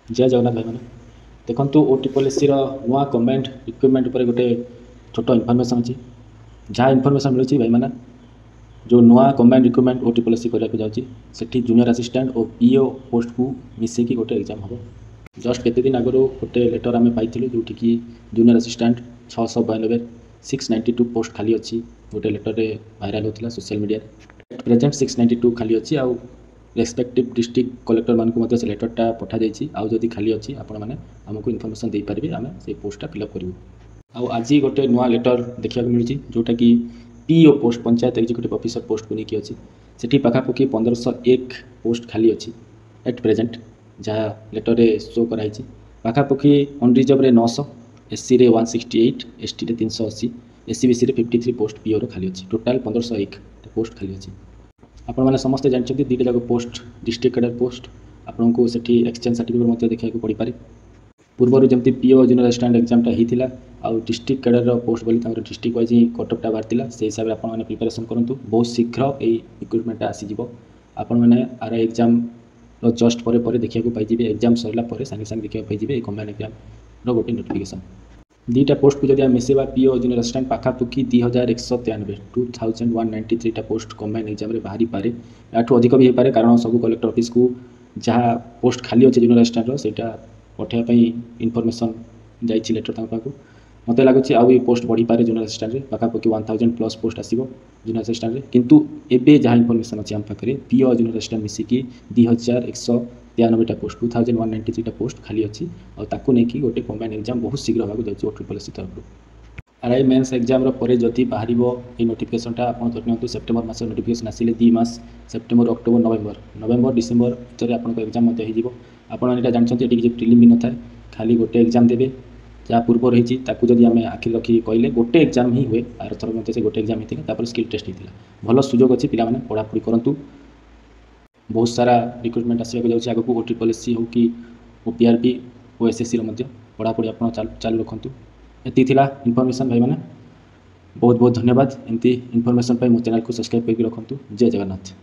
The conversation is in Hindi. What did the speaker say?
जय जगन्नाथ भाई मैंने देखो ओटी पॉलिसी नुआ कमेंट रिक्रुटमेंट पर गोटे छोट इनफर्मेशन अच्छी जहाँ इनफर्मेशन मिलूँ भाई मैंने जो नुआ कमेंट रिक्रुटमेंट ओटी पॉलिसी करने जाऊँगी जूनियर असिस्टेंट और पीओ पोस्ट को मिसेकी गोटे एग्जाम हम जस्ट केते दिन आगु गोटे लेटर आम पाई जोटि कि जूनियर असिस्टेंट 692 692 पोस्ट खाली अच्छी गोटे लेटर में भाइराल होता सोशल मीडिया प्रेजेंट 692 खाली अच्छी आउ रेस्पेक्टिव डिस्ट्रिक्ट कलेक्टर मानक से लेटरटा पठा जाइए आउ जदि खाली अच्छी आपण मैंने आमको इनफर्मेशन दे पारे आम से पोस्टा फिलअप करूँ आउ आज गोटे नुआ लेटर देखा मिलूँ जोटा कि PO post panchayat executive officer post को लेकिन अच्छी से पाखापाखि 1501 पोस्ट खाली अच्छी एट प्रेजेंट जहाँ लेटर रे शो कराई पाखापाखि अनरिजर्व रे 900 एससी रे 168 एसटी रे 380 एससी बीसी रे 53 पोस्ट पीओ रो खाली अच्छी टोटाल 1501 पोस्ट खाली अच्छी आपण मैंने समस्ते जानते दुईटा जाक पोस्ट डिस्ट्रिक्ट कैडर पोस्ट आपन को सेठी एक्सचेंज सर्टिफिकेट देखा पड़ पारे पूर्व जमी पीओ जूनियर असिस्टेंट एग्जामटा होता आउ डिस्ट्रिक्ट कैडर पोस्ट बोली डिस्ट्रिक्ट वाइज कटअपटा बाहर से हिसाब से आपने प्रिपेरेसन करूँ बहुत शीघ्र ये रिक्रुटमेंटा आसीज आपण मैंने आर एग्जाम जस्ट पर देखा पाइबे एग्जाम सरला सागे सागे देखा पाइबे कम्बाइंड एग्जाम गोटे नोटिफिकेशन दुईटा पोस्ट को जब मिसेवा पीओ जूनियर असिस्टेंट पाखापाखि 2193 2193 पोस्ट कम्बाइंड एग्जाम बाहरी पारे याठू अधिक भी हो पारे कारण सब कलेक्टर ऑफिस को जहाँ पोस्ट खाली अच्छे जूनियर असिस्टेंट से पठाइबा इनफर्मेशन जाइए लेटर तक मत लगुच आउ पोस्ट बढ़ी पारे जूनियर असिस्टेंट पाखापाखि 1000 प्लस पोस्ट आसो जूनियर असिस्टेंट किंतु एबे जहाँ इनफर्मेशन अच्छी आम पाखे पीओ जूनियर असिस्टेंट मिसिकी 2193 पोस्ट 2193 पोस्ट खाली अच्छी और ताकू नहीं गोटे कम्बाइंड एग्जाम बहुत शीघ्र होगा जाऊँ ओटी पॉलिसी तरफ आरआई मेन्स एग्जाम जदि बाहर ये नोटिफिकेशनटा आप धरनी सेप्टेम्बर मास नोटिफिकेशन आसिले 2 मास सेप्टेम्बर अक्टोबर नवेम्बर डिसेम्बर भितर आपको एग्जाम आपड़ा जानते ये प्रिलिम भी न था खाली गोटे एग्जाम देवे जहाँ पूर्व रही जदि आम आखिर रखी कहले गोटे एग्जाम ही हुए आर थर मत से गोटे एग्जाम होता स्किल टेस्ट होता भल सुजोग अच्छी पाने पढ़ापढ़ी करूँ बहुत सारा रिक्रुटमेंट आसवाक जाऊँगी आगक ओटी पॉलिसी हो कि ओपीआरपी और एसएससी पढ़ापढ़ी आप चालू रखु ये इनफर्मेशन भाई मैंने बहुत बहुत धन्यवाद एमती इनफर्मेशन मो चैनल को सब्सक्राइब करके रखु जय जगन्नाथ।